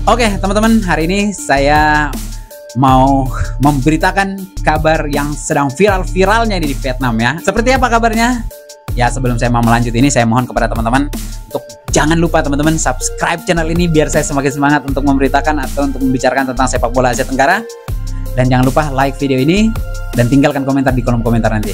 Oke, teman-teman, hari ini saya mau memberitakan kabar yang sedang viral-viralnya di Vietnam ya. Seperti apa kabarnya? Ya, sebelum saya mau melanjut ini, saya mohon kepada teman-teman untuk jangan lupa teman-teman subscribe channel ini biar saya semakin semangat untuk memberitakan atau untuk membicarakan tentang sepak bola Asia Tenggara. Dan jangan lupa like video ini dan tinggalkan komentar di kolom komentar nanti.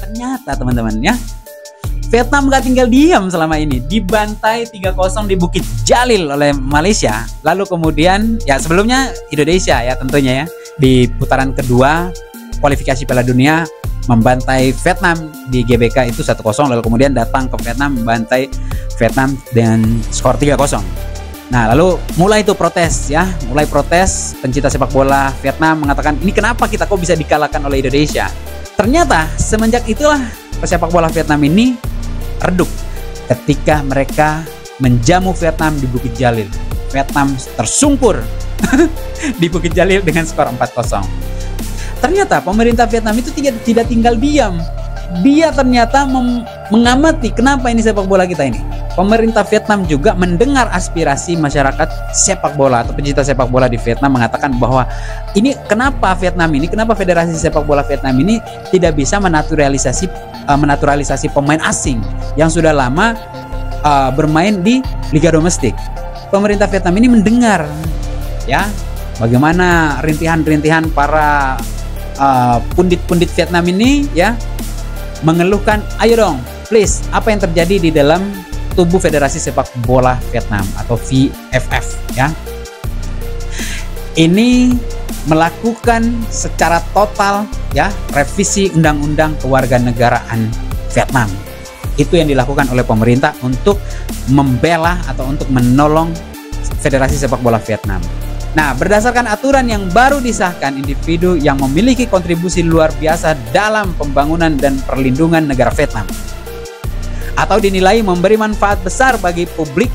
Ternyata teman-teman ya, Vietnam gak tinggal diam selama ini, dibantai 3-0 di Bukit Jalil oleh Malaysia. Lalu kemudian ya sebelumnya Indonesia ya tentunya ya di putaran kedua kualifikasi Piala Dunia membantai Vietnam di GBK itu 1-0, lalu kemudian datang ke Vietnam membantai Vietnam dengan skor 3-0. Nah, lalu mulai itu protes ya, mulai protes pencinta sepak bola Vietnam mengatakan ini kenapa kita kok bisa dikalahkan oleh Indonesia. Ternyata semenjak itulah pesepak bola Vietnam ini redup ketika mereka menjamu Vietnam di Bukit Jalil. Vietnam tersungkur di Bukit Jalil dengan skor 4-0. Ternyata pemerintah Vietnam itu tidak tinggal diam. Dia ternyata mengamati kenapa ini sepak bola kita ini. Pemerintah Vietnam juga mendengar aspirasi masyarakat sepak bola atau pencinta sepak bola di Vietnam mengatakan bahwa ini kenapa Federasi Sepak Bola Vietnam ini tidak bisa menaturalisasi pemain asing yang sudah lama bermain di liga domestik. Pemerintah Vietnam ini mendengar ya bagaimana rintihan-rintihan para pundit-pundit Vietnam ini ya mengeluhkan, ayo dong please, apa yang terjadi di dalam tubuh Federasi Sepak Bola Vietnam atau VFF ya. Ini melakukan secara total ya revisi undang-undang kewarganegaraan Vietnam. Itu yang dilakukan oleh pemerintah untuk membela atau untuk menolong Federasi Sepak Bola Vietnam. Nah, berdasarkan aturan yang baru disahkan, individu yang memiliki kontribusi luar biasa dalam pembangunan dan perlindungan negara Vietnam atau dinilai memberi manfaat besar bagi publik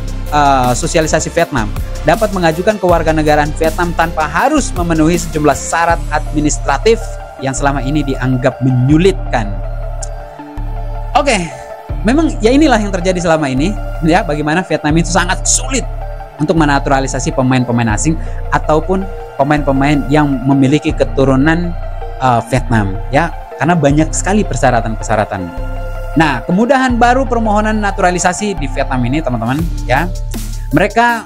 sosialisasi Vietnam dapat mengajukan kewarganegaraan Vietnam tanpa harus memenuhi sejumlah syarat administratif yang selama ini dianggap menyulitkan. Oke, memang ya inilah yang terjadi selama ini ya, bagaimana Vietnam itu sangat sulit untuk menaturalisasi pemain-pemain asing ataupun pemain-pemain yang memiliki keturunan Vietnam ya, karena banyak sekali persyaratan-persyaratan. Nah, kemudahan baru permohonan naturalisasi di Vietnam ini teman-teman ya, mereka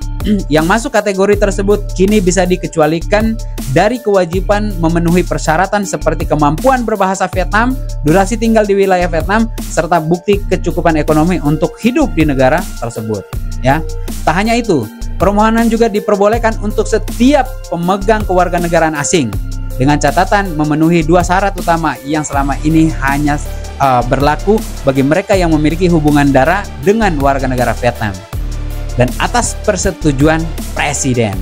yang masuk kategori tersebut kini bisa dikecualikan dari kewajiban memenuhi persyaratan seperti kemampuan berbahasa Vietnam, durasi tinggal di wilayah Vietnam, serta bukti kecukupan ekonomi untuk hidup di negara tersebut ya. Tak hanya itu, permohonan juga diperbolehkan untuk setiap pemegang kewarganegaraan asing dengan catatan memenuhi dua syarat utama yang selama ini hanya berlaku bagi mereka yang memiliki hubungan darah dengan warga negara Vietnam dan atas persetujuan presiden.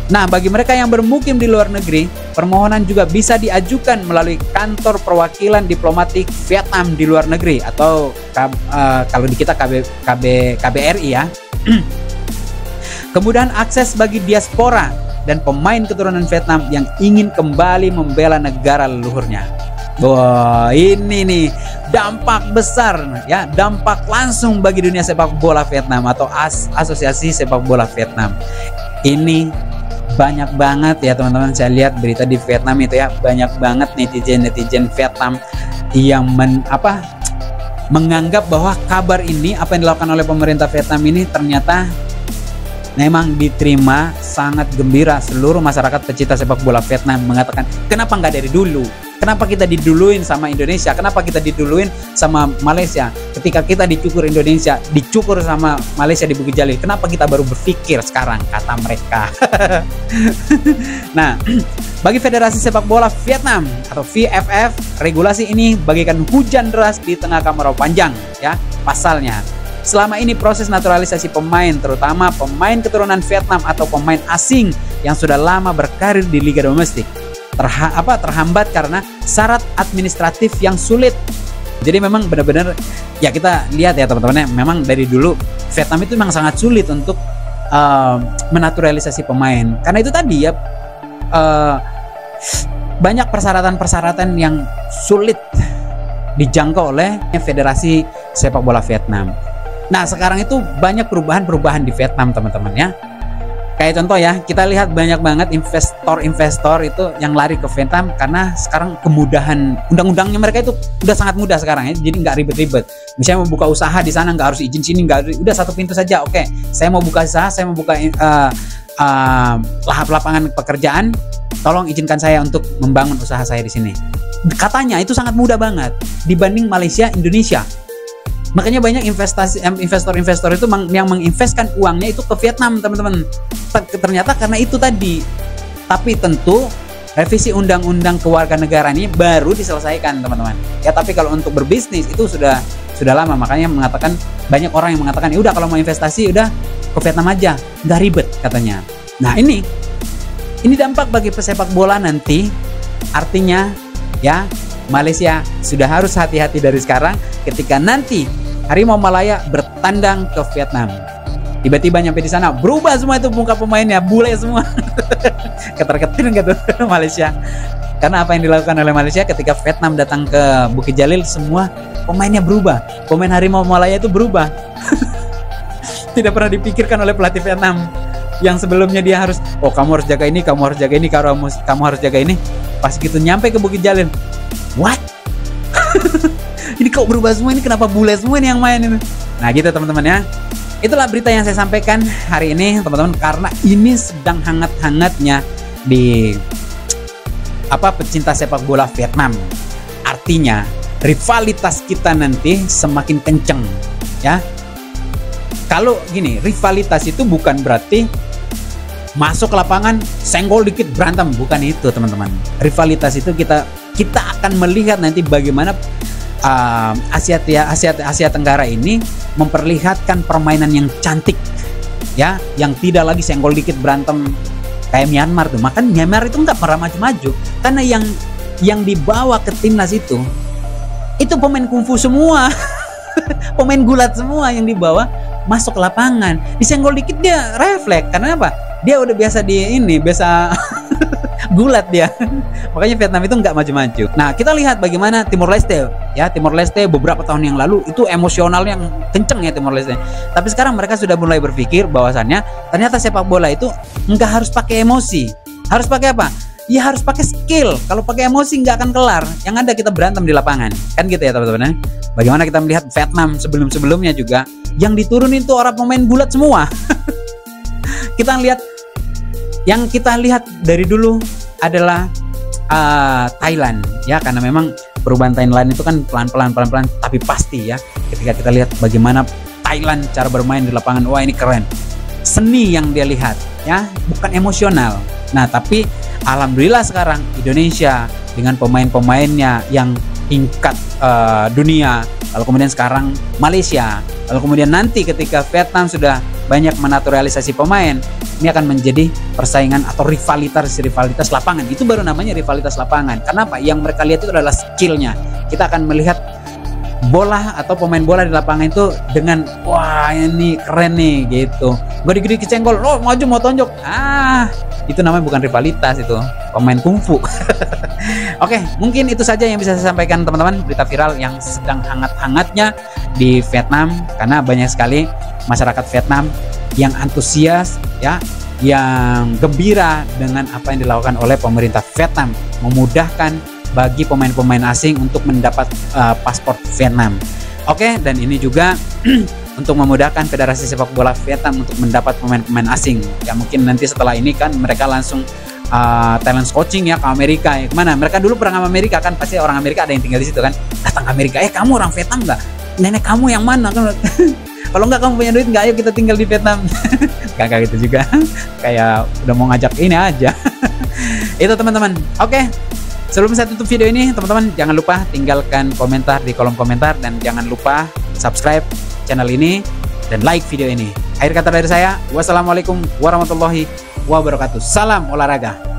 Nah, bagi mereka yang bermukim di luar negeri, permohonan juga bisa diajukan melalui kantor perwakilan diplomatik Vietnam di luar negeri atau kalau di kita KBRI ya. Kemudahan akses bagi diaspora dan pemain keturunan Vietnam yang ingin kembali membela negara leluhurnya. Wah, ini nih dampak besar ya, dampak langsung bagi dunia sepak bola Vietnam atau Asosiasi Sepak Bola Vietnam. Ini banyak banget ya teman-teman, saya lihat berita di Vietnam itu ya, banyak banget netizen Vietnam yang menganggap bahwa kabar ini, apa yang dilakukan oleh pemerintah Vietnam ini ternyata memang diterima sangat gembira. Seluruh masyarakat pecinta sepak bola Vietnam mengatakan, kenapa nggak dari dulu? Kenapa kita diduluin sama Indonesia? Kenapa kita diduluin sama Malaysia? Ketika kita dicukur Indonesia, dicukur sama Malaysia di Bukit Jalil, kenapa kita baru berpikir sekarang, kata mereka. Nah, bagi Federasi Sepak Bola Vietnam atau VFF, regulasi ini bagaikan hujan deras di tengah kemarau panjang ya. Pasalnya, selama ini proses naturalisasi pemain, terutama pemain keturunan Vietnam atau pemain asing yang sudah lama berkarir di liga domestik, terhambat karena syarat administratif yang sulit Jadi memang benar-benar ya kita lihat ya teman-teman ya, memang dari dulu Vietnam itu memang sangat sulit untuk menaturalisasi pemain. Karena itu tadi ya banyak persyaratan-persyaratan yang sulit dijangkau oleh Federasi Sepak Bola Vietnam. Nah, sekarang itu banyak perubahan-perubahan di Vietnam teman-teman ya. Kayak contoh ya, kita lihat banyak banget investor-investor itu yang lari ke Vietnam karena sekarang kemudahan undang-undangnya mereka itu udah sangat mudah sekarang ya, jadi nggak ribet-ribet. Misalnya mau buka usaha di sana nggak harus izin sini, udah satu pintu saja. Oke, saya mau buka usaha, saya mau buka lapangan pekerjaan, tolong izinkan saya untuk membangun usaha saya di sini. Katanya itu sangat mudah banget dibanding Malaysia, Indonesia. Makanya banyak investor-investor itu yang menginvestkan uangnya itu ke Vietnam teman-teman. Ternyata karena itu tadi. Tapi tentu revisi undang-undang kewarganegaraan ini baru diselesaikan teman-teman. Ya tapi kalau untuk berbisnis itu sudah lama. Makanya banyak orang yang mengatakan ya udah kalau mau investasi udah ke Vietnam aja, nggak ribet katanya. Nah ini dampak bagi pesepak bola nanti. Artinya ya Malaysia sudah harus hati-hati dari sekarang ketika nanti Harimau Malaya bertandang ke Vietnam. Tiba-tiba nyampe di sana berubah semua itu muka pemainnya, bule semua. Ketar-ketir gitu Malaysia. Karena apa yang dilakukan oleh Malaysia ketika Vietnam datang ke Bukit Jalil, semua pemainnya berubah. Pemain Harimau Malaya itu berubah. Tidak pernah dipikirkan oleh pelatih Vietnam. Yang sebelumnya dia harus, oh kamu harus jaga ini, kamu harus jaga ini, kamu harus jaga ini. Pas gitu nyampe ke Bukit Jalil, what? Ini kok berubah semua, ini kenapa bule semua ini yang main ini? Nah gitu teman-teman ya. Itulah berita yang saya sampaikan hari ini teman-teman, karena ini sedang hangat-hangatnya di pecinta sepak bola Vietnam. Artinya rivalitas kita nanti semakin kenceng ya. Kalau gini, rivalitas itu bukan berarti masuk ke lapangan senggol dikit berantem, bukan itu teman-teman. Rivalitas itu kita akan melihat nanti bagaimana Asia Tenggara ini memperlihatkan permainan yang cantik ya, yang tidak lagi senggol dikit berantem kayak Myanmar tuh. Makanya Myanmar itu nggak pernah maju-maju karena yang dibawa ke timnas itu pemain kungfu semua. Pemain gulat semua yang dibawa masuk ke lapangan, disenggol dikit dia refleks. Karena apa? Dia udah biasa biasa gulat dia. Makanya Vietnam itu nggak maju-maju. Nah kita lihat bagaimana Timor Leste ya. Timor Leste beberapa tahun yang lalu itu emosional yang kenceng ya Timor Leste. Tapi sekarang mereka sudah mulai berpikir bahwasannya ternyata sepak bola itu nggak harus pakai emosi. Harus pakai apa? Ya harus pakai skill. Kalau pakai emosi nggak akan kelar. Yang ada kita berantem di lapangan. Kan gitu ya teman-teman. Bagaimana kita melihat Vietnam sebelum-sebelumnya juga yang diturunin itu orang pemain gulat semua. Yang kita lihat dari dulu adalah Thailand ya, karena memang perubahan Thailand itu kan pelan-pelan tapi pasti ya. Ketika kita lihat bagaimana Thailand cara bermain di lapangan, wah ini keren. Seni yang dia lihat ya, bukan emosional. Nah tapi alhamdulillah sekarang Indonesia dengan pemain-pemainnya yang tingkat dunia, lalu kemudian sekarang Malaysia, lalu kemudian nanti ketika Vietnam sudah banyak menaturalisasi pemain, ini akan menjadi persaingan atau rivalitas lapangan. Itu baru namanya rivalitas lapangan. Karena apa? Yang mereka lihat itu adalah skillnya. Kita akan melihat bola atau pemain bola di lapangan itu dengan wah ini keren nih gitu. Gede-gede kecenggol, oh maju mau tonjok. Itu namanya bukan rivalitas, itu pemain kungfu. Oke, mungkin itu saja yang bisa saya sampaikan teman-teman, berita viral yang sedang hangat-hangatnya di Vietnam, karena banyak sekali masyarakat Vietnam yang antusias ya, yang gembira dengan apa yang dilakukan oleh pemerintah Vietnam, memudahkan bagi pemain-pemain asing untuk mendapat paspor Vietnam. Oke, dan ini juga untuk memudahkan Federasi Sepak Bola Vietnam untuk mendapat pemain-pemain asing. Ya mungkin nanti setelah ini kan mereka langsung talent coaching ya ke Amerika ya. Kemana? Mereka dulu pernah ke Amerika kan, pasti orang Amerika ada yang tinggal di situ kan. Datang ke Amerika, kamu orang Vietnam nggak? Nenek kamu yang mana? Kalau nggak kamu punya duit nggak? Ayo kita tinggal di Vietnam. Gak gitu juga. Kayak udah mau ngajak ini aja. Itu teman-teman. Oke. Sebelum saya tutup video ini, teman-teman jangan lupa tinggalkan komentar di kolom komentar, dan jangan lupa subscribe channel ini dan like video ini. Akhir kata dari saya, wassalamualaikum warahmatullahi wabarakatuh. Salam olahraga.